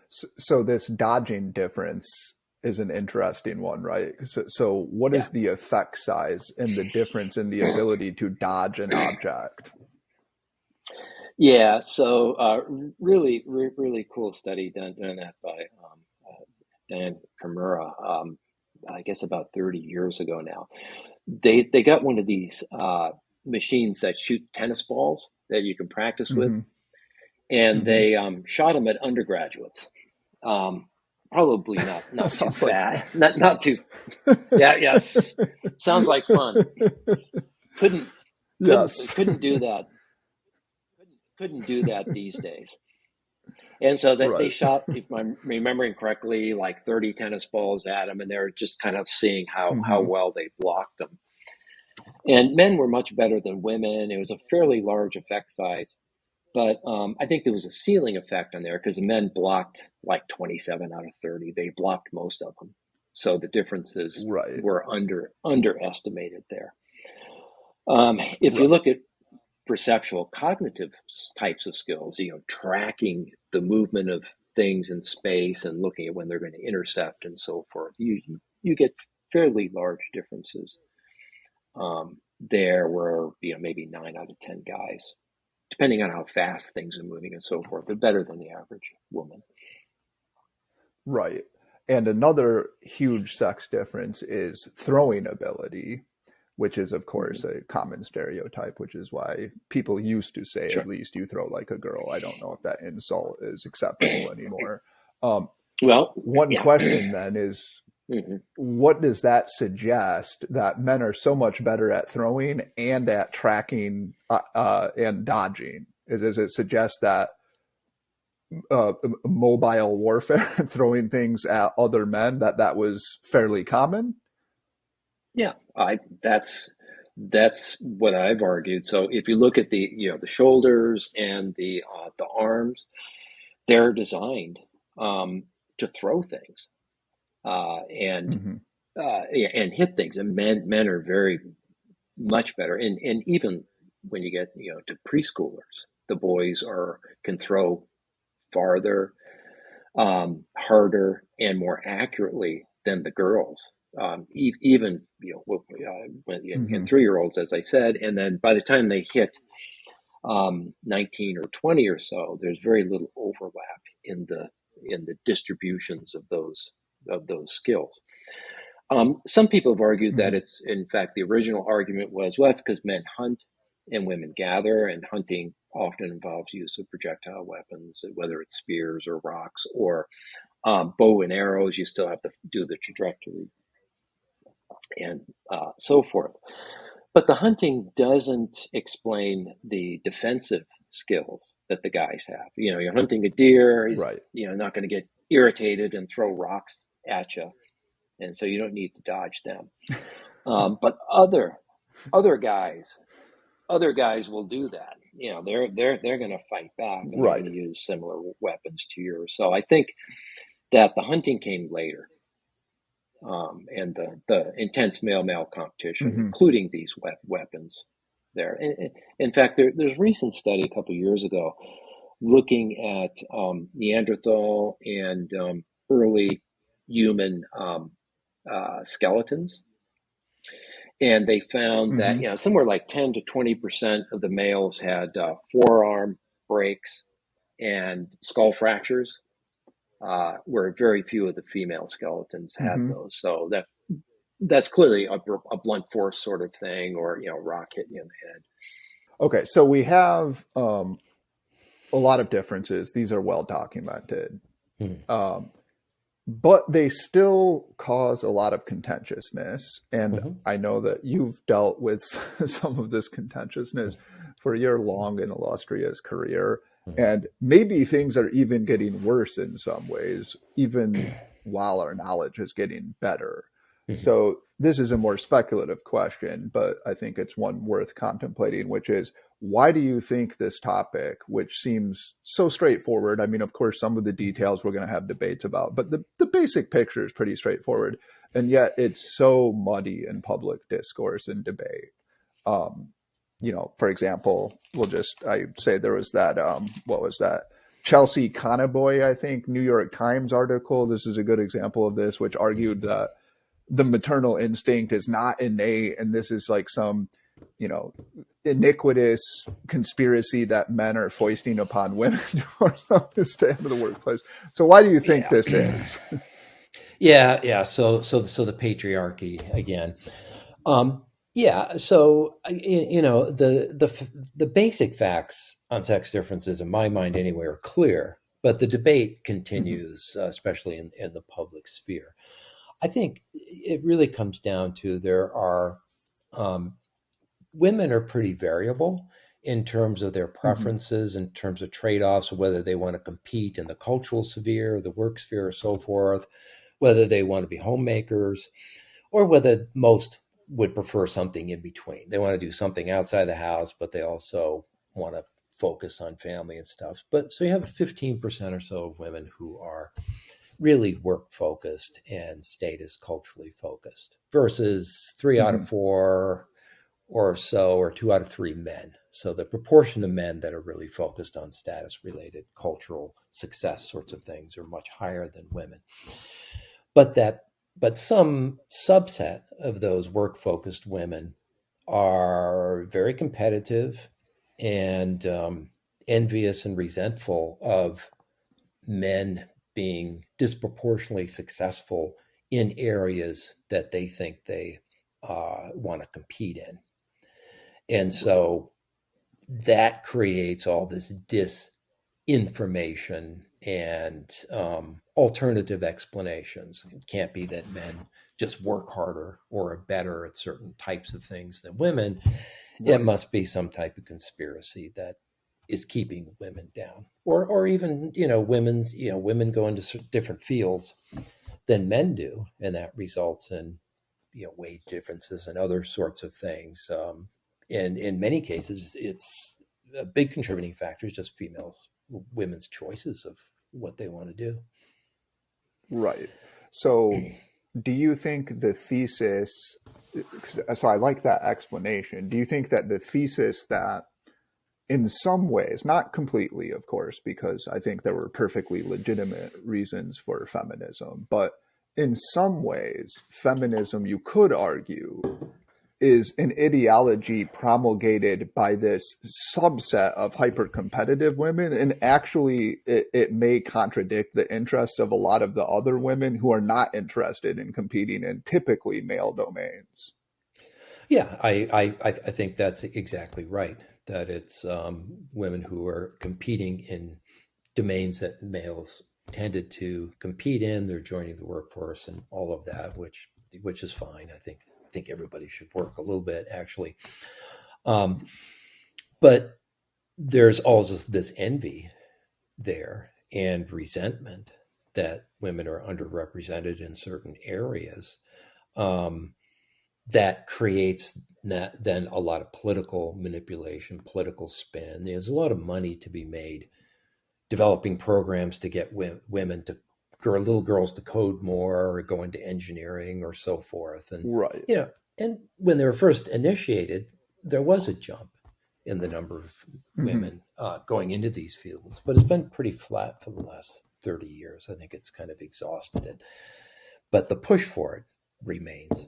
So this dodging difference is an interesting one, right? So what Yeah. is the effect size and the difference in the ability to dodge an object? Yeah, so really cool study done that by Dan Kimura, I guess about 30 years ago now. They got one of these machines that shoot tennis balls that you can practice with, Hmm. and Hmm. they shot them at undergraduates. Um, Probably not too Sounds like fun. fat, not too. Yeah, yes, sounds like fun. Couldn't Yes. couldn't do that. Couldn't do that these days. And so that they Right. shot, if I'm remembering correctly, like 30 tennis balls at them, and they're just kind of seeing how Hmm. well they blocked them. And men were much better than women. It was a fairly large effect size, but I think there was a ceiling effect on there because the men blocked like 27 out of 30. They blocked most of them, so the differences Right. were underestimated there. If you Right. look at perceptual cognitive types of skills, tracking the movement of things in space and looking at when they're going to intercept and so forth, you get fairly large differences there where, maybe 9 out of 10 guys, depending on how fast things are moving and so forth, they're better than the average woman. Right. And another huge sex difference is throwing ability, which is, of course, Mm-hmm. a common stereotype, which is why people used to say, at Sure. least you throw like a girl. I don't know if that insult is acceptable anymore. Um, Well, one yeah. question then is, Mm-hmm. what does that suggest that men are so much better at throwing and at tracking and dodging? Does it suggest that uh, mobile warfare, throwing things at other men, that was fairly common? Yeah, that's what I've argued. So if you look at the shoulders and the arms, they're designed to throw things and Hmm. yeah, and hit things. And men are very much better. And even when you get to preschoolers, the boys are can throw farther, harder, and more accurately than the girls. Even in Hmm. 3-year-olds, as I said, and then by the time they hit 19 or 20 or so, there's very little overlap in the distributions of those skills. Some people have argued that Hmm. it's, in fact, the original argument was, well, that's because men hunt and women gather, and hunting often involves use of projectile weapons, whether it's spears or rocks or bow and arrows. You still have to do the trajectory and so forth. But the hunting doesn't explain the defensive skills that the guys have. You're hunting a deer, he's Right. not going to get irritated and throw rocks at you, and so you don't need to dodge them. But other guys, other guys will do that. They're going to fight back and they're going Right. to use similar weapons to yours. So I think that the hunting came later, and the intense male competition, Hmm. including these weapons. There, in fact, there's a recent study a couple of years ago looking at Neanderthal and early human skeletons, and they found that Hmm. somewhere like 10 to 20% of the males had forearm breaks and skull fractures, where very few of the female skeletons had Hmm. those. So that's clearly a blunt force sort of thing, or rock hitting you in the head. Okay, so we have a lot of differences. These are well documented. Hmm. Um, but they still cause a lot of contentiousness. And Mm-hmm. I know that you've dealt with some of this contentiousness for your long and illustrious career. Mm-hmm. And maybe things are even getting worse in some ways, even while our knowledge is getting better. Mm-hmm. So this is a more speculative question, but I think it's one worth contemplating, which is, why do you think this topic, which seems so straightforward? I mean, of course, some of the details we're going to have debates about, but the basic picture is pretty straightforward. And yet it's so muddy in public discourse and debate. For example, I say there was that, what was that Chelsea Conaboy, I think, New York Times article. This is a good example of this, which argued that the maternal instinct is not innate, and this is like some, you know, iniquitous conspiracy that men are foisting upon women or something to stay out of the workplace. So why do you think Yeah. this is? Yeah. So the patriarchy again. Yeah. So the basic facts on sex differences, in my mind anyway, are clear. But the debate Mm-hmm. continues, especially in the public sphere. I think it really comes down to there are um, women are pretty variable in terms of their Mm-hmm. preferences, in terms of trade offs, whether they want to compete in the cultural sphere, the work sphere, or so forth, whether they want to be homemakers, or whether most would prefer something in between. They want to do something outside the house, but they also want to focus on family and stuff. But so you have 15% or so of women who are really work focused and status culturally focused versus three out Mm-hmm. of four or so, or two out of three men. So the proportion of men that are really focused on status related cultural success sorts of things are much higher than women. But that but some subset of those work focused women are very competitive and envious and resentful of men being disproportionately successful in areas that they think they want to compete in. And Right. so that creates all this disinformation and alternative explanations. It can't be that men just work harder or are better at certain types of things than women. It Right. must be some type of conspiracy that is keeping women down, or even women go into different fields than men do, and that results in wage differences and other sorts of things. And in many cases, it's a big contributing factor is just women's choices of what they want to do. Right. So do you think the thesis, so I like that explanation. Do you think that the thesis that in some ways, not completely, of course, because I think there were perfectly legitimate reasons for feminism, but in some ways, feminism, you could argue, is an ideology promulgated by this subset of hyper competitive women. And actually, it may contradict the interests of a lot of the other women who are not interested in competing in typically male domains. Yeah, I think that's exactly right. That it's women who are competing in domains that males tended to compete in. They're joining the workforce and all of that, which is fine. I think everybody should work a little bit actually. Um, but there's also this envy there and resentment that women are underrepresented in certain areas, um, that creates then a lot of political manipulation, political spin. There's a lot of money to be made developing programs to get women to little girls to code more or go into engineering or so forth. And Right. you know, and when they were first initiated, there was a jump in the number of Mm-hmm. women going into these fields, but it's been pretty flat for the last 30 years. I think it's kind of exhausted it, but the push for it remains.